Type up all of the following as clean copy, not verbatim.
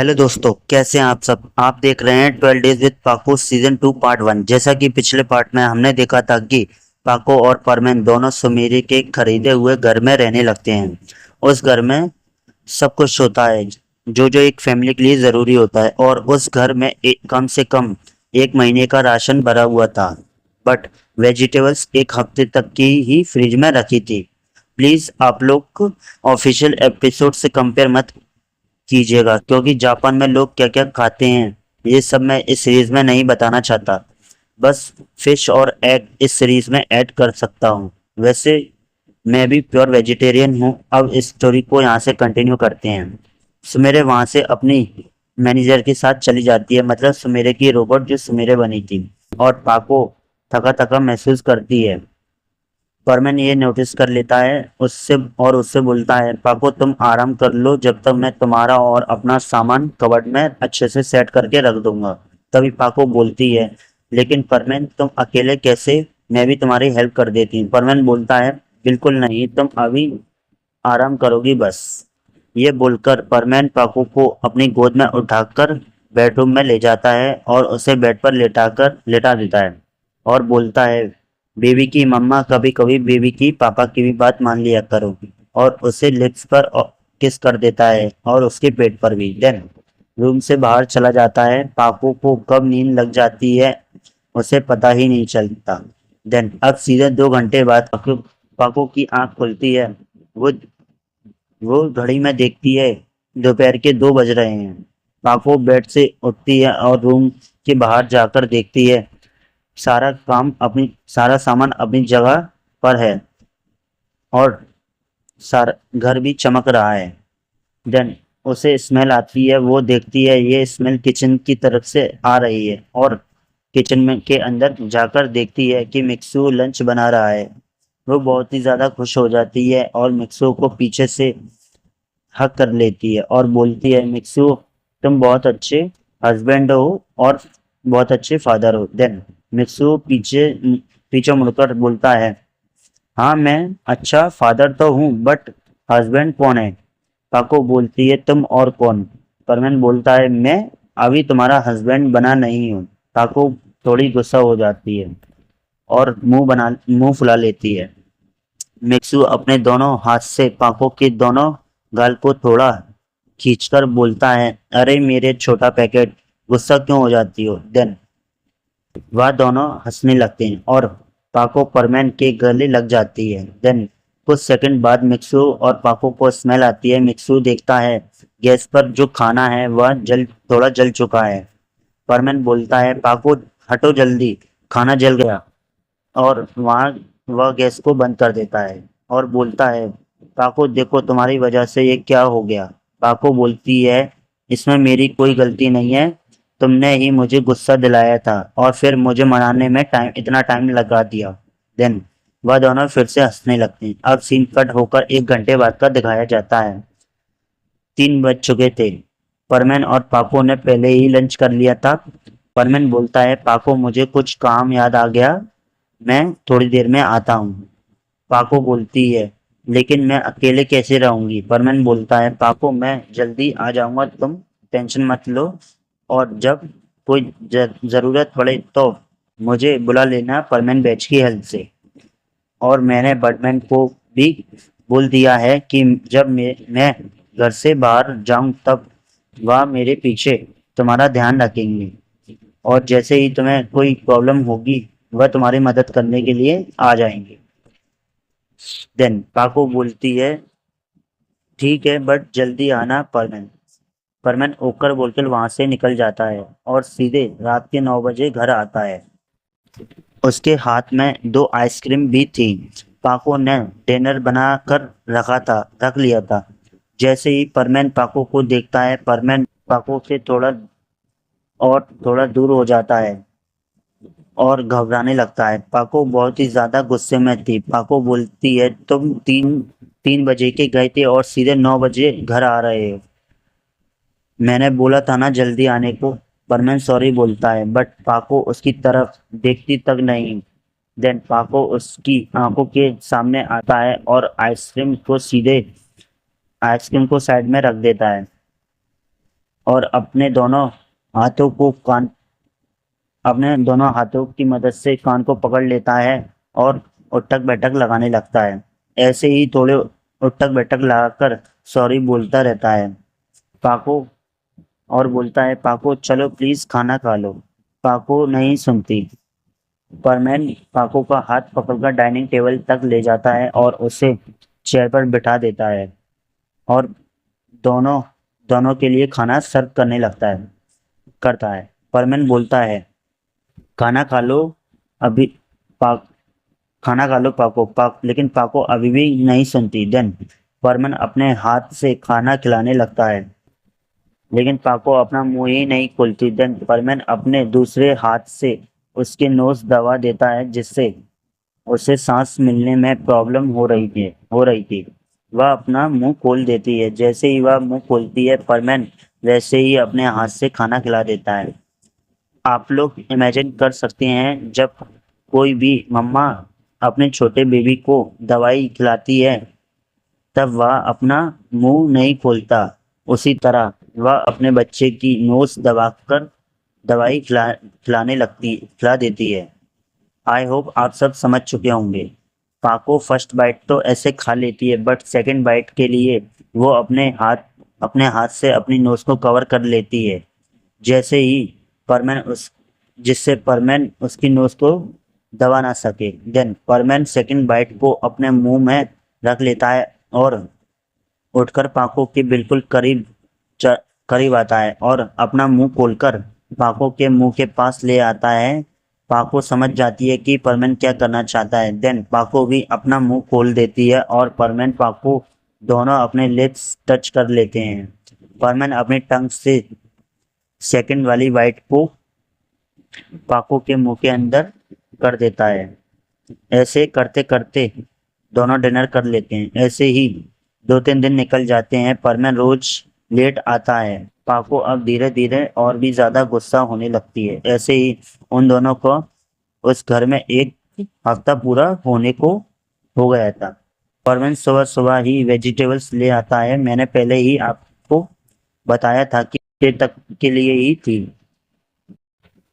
Hello दोस्तों, कैसे हैं आप सब। आप देख रहे हैं 12 डेज विद पाको सीजन 2 पार्ट 1। जैसा कि पिछले पार्ट में हमने देखा था कि पाको और परमेन दोनों सुमेरी के खरीदे हुए घर में रहने लगते हैं। उस घर में सब कुछ होता है जो जो एक फैमिली के लिए ज़रूरी होता है, और उस घर में कम से कम एक महीने का राशन भरा हुआ था। बट वेजिटेबल्स एक हफ्ते तक की ही फ्रिज में रखी थी। प्लीज़ आप लोग ऑफिशियल एपिसोड से कंपेयर मत कीजिएगा, क्योंकि जापान में लोग क्या क्या खाते हैं ये सब मैं इस सीरीज में नहीं बताना चाहता। बस फिश और एग इस सीरीज में ऐड कर सकता हूँ। वैसे मैं भी प्योर वेजिटेरियन हूँ। अब इस स्टोरी को यहाँ से कंटिन्यू करते हैं। सुमेरे वहाँ से अपनी मैनेजर के साथ चली जाती है, मतलब सुमेरे की रोबोट जो सुमेरे बनी थी। और पाको थका थका महसूस करती है। परमैन ये नोटिस कर लेता है उससे और उससे बोलता है, पाको तुम आराम कर लो जब तक मैं तुम्हारा और अपना सामान कबर्ड में अच्छे से सेट करके रख दूंगा। तभी पाको बोलती है, लेकिन परमैन तुम अकेले कैसे, मैं भी तुम्हारी हेल्प कर देती हूँ। परमैन बोलता है, बिल्कुल नहीं, तुम अभी आराम करोगी बस। ये बोलकर परमैन पाको को अपनी गोद में उठाकर बेडरूम में ले जाता है और उसे बेड पर लेटा देता है और बोलता है, बेबी की मम्मा, कभी कभी बेबी की पापा की भी बात मान लिया करो। और उसे लिप्स पर किस कर देता है और उसके पेट पर भी। देन रूम से बाहर चला जाता है। पाको को कब नींद लग जाती है उसे पता ही नहीं चलता। देन अब सीधे 2 घंटे बाद पाको की आंख खुलती है। वो वो घड़ी में देखती है दोपहर के 2 बज रहे हैं। पाको बेड से उठती है और रूम के बाहर जाकर देखती है सारा सामान अपनी जगह पर है और सारा घर भी चमक रहा है। देन उसे स्मेल आती है। वो देखती है ये स्मेल किचन की तरफ से आ रही है और किचन में के अंदर जाकर देखती है कि मिक्सू लंच बना रहा है। वो बहुत ही ज़्यादा खुश हो जाती है और मिक्सू को पीछे से हक कर लेती है और बोलती है, मिक्सू तुम बहुत अच्छे हस्बैंड हो और बहुत अच्छे फादर हो। देन मिक्सू पीछे पीछे मुड़कर बोलता है, हाँ मैं अच्छा फादर तो हूँ, बट हस्बैंड कौन है। पाको बोलती है, तुम और कौन। परमेन बोलता है, मैं अभी तुम्हारा हस्बैंड बना नहीं हूँ। पाको थोड़ी गुस्सा हो जाती है और मुंह फुला लेती है। मिक्सू अपने दोनों हाथ से पाको के दोनों गाल को थोड़ा खींचकर बोलता है, अरे मेरे छोटा पैकेट, गुस्सा क्यों हो जाती हो। देन वह दोनों हंसने लगते हैं और पाको परमैन के गले लग जाती है। देन कुछ सेकंड बाद मिक्सू और पाको को स्मेल आती है। मिक्सू देखता है गैस पर जो खाना है वह थोड़ा जल चुका है। परमैन बोलता है, पाको हटो जल्दी, खाना जल गया। और वहाँ वह गैस को बंद कर देता है और बोलता है, पाको देखो तुम्हारी वजह से ये क्या हो गया। पाको बोलती है, इसमें मेरी कोई गलती नहीं है, तुमने ही मुझे गुस्सा दिलाया था और फिर मुझे मनाने में इतना टाइम लगा दिया। देन वह दोनों फिर से हंसने लगते हैं। अब सीन कट होकर 1 घंटे बाद का दिखाया जाता है। 3 बज चुके थे। परमेन और पाको ने पहले ही लंच कर लिया था। परमेन बोलता है, पाको मुझे कुछ काम याद आ गया, मैं थोड़ी देर में आता हूँ। पाको बोलती है, लेकिन मैं अकेले कैसे रहूंगी। परमेन बोलता है, पाको मैं जल्दी आ जाऊंगा, तुम टेंशन मत लो, और जब कोई जरूरत पड़े तो मुझे बुला लेना परमेन बैच की हेल्प से। और मैंने बर्डमैन को भी बोल दिया है कि जब मैं घर से बाहर जाऊं तब वह मेरे पीछे तुम्हारा ध्यान रखेंगे, और जैसे ही तुम्हें कोई प्रॉब्लम होगी वह तुम्हारी मदद करने के लिए आ जाएंगे। देन पाको बोलती है, ठीक है, बट जल्दी आना परमेन। परमेन ओकर बोलकर वहां से निकल जाता है और सीधे रात के 9 बजे घर आता है। उसके हाथ में 2 आइसक्रीम भी थी। पाको ने डिनर बना कर रख लिया था। जैसे ही परमेन पाको को देखता है, परमेन पाको से थोड़ा दूर हो जाता है और घबराने लगता है। पाको बहुत ही ज्यादा गुस्से में थी। पाको बोलती है, तुम 3 बजे के गए थे और सीधे 9 बजे घर आ रहे हो। मैंने बोला था ना जल्दी आने को। परमेन सॉरी बोलता है, बट पाको उसकी तरफ देखती तक नहीं। देन पाको उसकी आंखों के सामने आता है और आइसक्रीम को साइड में रख देता है और अपने दोनों हाथों की मदद से कान को पकड़ लेता है और उठक बैठक लगाने लगता है। ऐसे ही थोड़े उठक बैठक लगाकर सॉरी बोलता रहता है पाको, और बोलता है पाको चलो प्लीज खाना खा लो। पाको नहीं सुनती। परमैन पाको का हाथ पकड़कर डाइनिंग टेबल तक ले जाता है और उसे चेयर पर बिठा देता है और दोनों दोनों के लिए खाना सर्व करता है। परमैन बोलता है खाना खा लो अभी पाक खाना खा लो लेकिन पाको अभी भी नहीं सुनती। देन परमन अपने हाथ से खाना खिलाने लगता है लेकिन पाको अपना मुंह ही नहीं खोलती। देन परमन अपने दूसरे हाथ से उसके नोज दबा देता है जिससे उसे सांस मिलने में प्रॉब्लम हो रही थी। वह अपना मुंह खोल देती है। जैसे ही वह मुंह खोलती है परमैन वैसे ही अपने हाथ से खाना खिला देता है। आप लोग इमेजिन कर सकते हैं जब कोई भी मम्मा अपने छोटे बेबी को दवाई खिलाती है तब वह अपना मुंह नहीं खोलता, उसी तरह वह अपने बच्चे की नोज दबाकर दवाई खिला देती है। आई होप आप सब समझ चुके होंगे। पाको फर्स्ट बाइट तो ऐसे खा लेती है बट सेकंड बाइट के लिए वो अपने हाथ से अपनी नोज को कवर कर लेती है जैसे ही परमैन उस जिससे परमैन उसकी नोज को दबा ना सके। देन परमैन सेकंड बाइट को अपने मुंह में रख लेता है और उठकर पाको के बिल्कुल करीब आता है और अपना मुंह खोलकर पाको के मुंह के पास ले आता है। पाको समझ जाती है कि परमैन क्या करना चाहता है। देन पाको भी अपना मुंह खोल देती है और परमैन पाको दोनों अपने लिप्स टच कर लेते हैं। परमैन अपने टंग से सेकंड वाली बाइट को पाको के मुंह के अंदर कर देता है। ऐसे करते करते दोनों डिनर कर लेते हैं। ऐसे ही 2-3 दिन निकल जाते हैं। परमैन रोज लेट आता है। पाको अब धीरे धीरे और भी ज्यादा गुस्सा होने लगती है। ऐसे ही उन दोनों को उस घर में एक हफ्ता पूरा होने को हो गया था। परमैन सुबह सुबह ही वेजिटेबल्स ले आता है। मैंने पहले ही आपको बताया था कि ये तक के लिए ही थी।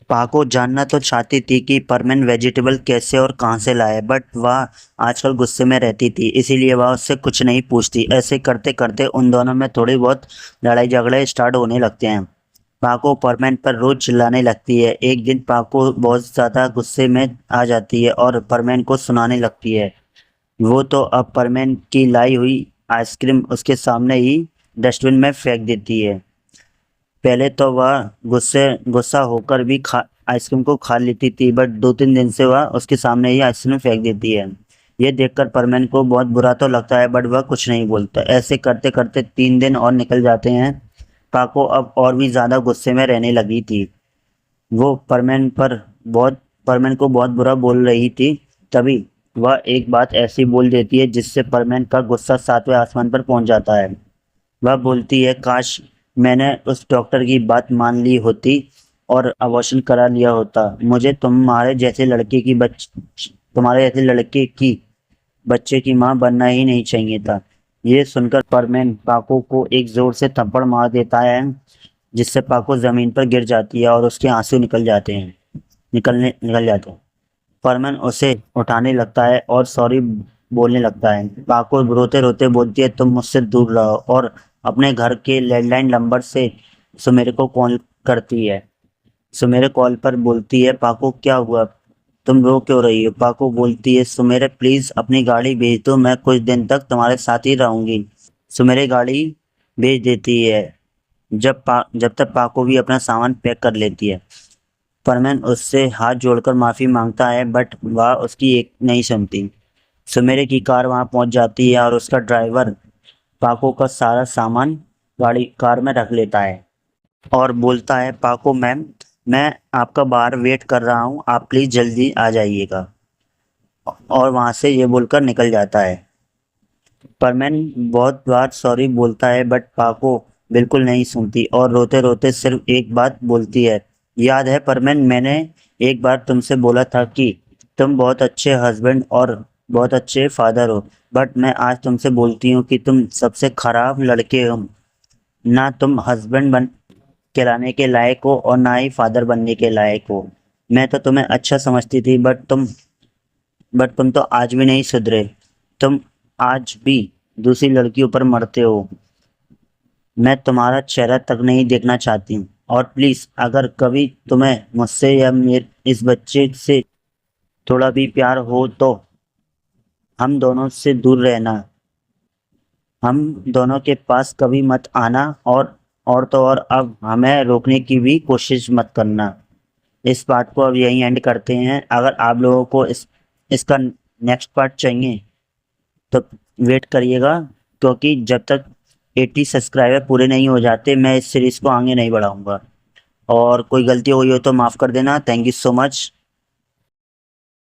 पाको जानना तो चाहती थी कि परमैन वेजिटेबल कैसे और कहाँ से लाए बट वह आजकल गुस्से में रहती थी इसीलिए वह उससे कुछ नहीं पूछती। ऐसे करते करते उन दोनों में थोड़ी बहुत लड़ाई झगड़े स्टार्ट होने लगते हैं। पाको परमैन पर रोज चिल्लाने लगती है। एक दिन पाको बहुत ज़्यादा गुस्से में आ जाती है और परमैन को सुनाने लगती है। वो तो अब परमैन की लाई हुई आइसक्रीम उसके सामने ही डस्टबिन में फेंक देती है। पहले तो वह गुस्सा होकर भी आइसक्रीम को खा लेती थी बट 2-3 दिन से वह उसके सामने ही आइसक्रीम फेंक देती है। ये देखकर परमैन को बहुत बुरा तो लगता है बट वह कुछ नहीं बोलता। ऐसे करते करते 3 दिन और निकल जाते हैं। पाको अब और भी ज़्यादा गुस्से में रहने लगी थी। वो परमैन को बहुत बुरा बोल रही थी। तभी वह एक बात ऐसी बोल देती है जिससे परमैन का गुस्सा 7वें आसमान पर पहुंच जाता है। वह बोलती है काश मैंने उस डॉक्टर की बात मान ली होती और अबॉर्शन करा लिया होता। मुझे तुम्हारे जैसे लड़के की बच्चे की मां बनना ही नहीं चाहिए था। ये सुनकर परमैन पाको को एक जोर से थप्पड़ मार देता है जिससे पाको जमीन पर गिर जाती है और उसके आंसू निकल जाते हैं। परमैन उसे उठाने लगता है और सॉरी बोलने लगता है। पाको रोते रोते बोलती है तुम मुझसे दूर रहो और अपने घर के लैंडलाइन नंबर से सुमेर को कॉल करती है। सुमेर कॉल पर बोलती है पाको क्या हुआ, तुम रो क्यों रही हो। पाको बोलती है सुमेर प्लीज अपनी गाड़ी भेज दो, मैं कुछ दिन तक तुम्हारे साथ ही रहूंगी। सुमेर गाड़ी भेज देती है। जब तक पाको भी अपना सामान पैक कर लेती है। परमैन उससे हाथ जोड़कर माफ़ी मांगता है बट वह उसकी एक नहीं सुनती। सुमेरे की कार वहां पहुंच जाती है और उसका ड्राइवर पाको का सारा सामान गाड़ी कार में रख लेता है और बोलता है पाको मैम मैं आपका बाहर वेट कर रहा हूं, आप प्लीज़ जल्दी आ जाइएगा, और वहां से ये बोलकर निकल जाता है। परमैन बहुत बार सॉरी बोलता है बट पाको बिल्कुल नहीं सुनती और रोते रोते सिर्फ एक बात बोलती है, याद है परमैन मैंने एक बार तुमसे बोला था कि तुम बहुत अच्छे हस्बैंड और बहुत अच्छे फादर हो, बट मैं आज तुमसे बोलती हूँ कि तुम सबसे खराब लड़के हो। ना तुम हस्बैंड कहलाने के लायक हो और ना ही फादर बनने के लायक हो। मैं तो तुम्हें अच्छा समझती थी, बट तुम तो आज भी नहीं सुधरे। तुम आज भी दूसरी लड़कियों पर मरते हो। मैं तुम्हारा चेहरा तक नहीं देखना चाहती हूँ। और प्लीज, अगर कभी तुम्हें मुझसे या मेरे इस बच्चे से थोड़ा भी प्यार हो तो हम दोनों से दूर रहना। हम दोनों के पास कभी मत आना, और तो और अब हमें रोकने की भी कोशिश मत करना। इस पार्ट को अब यहीं एंड करते हैं। अगर आप लोगों को इसका नेक्स्ट पार्ट चाहिए तो वेट करिएगा, क्योंकि जब तक 80 सब्सक्राइबर पूरे नहीं हो जाते मैं इस सीरीज़ को आगे नहीं बढ़ाऊंगा। और कोई गलती हुई हो तो माफ़ कर देना। Thank you so much.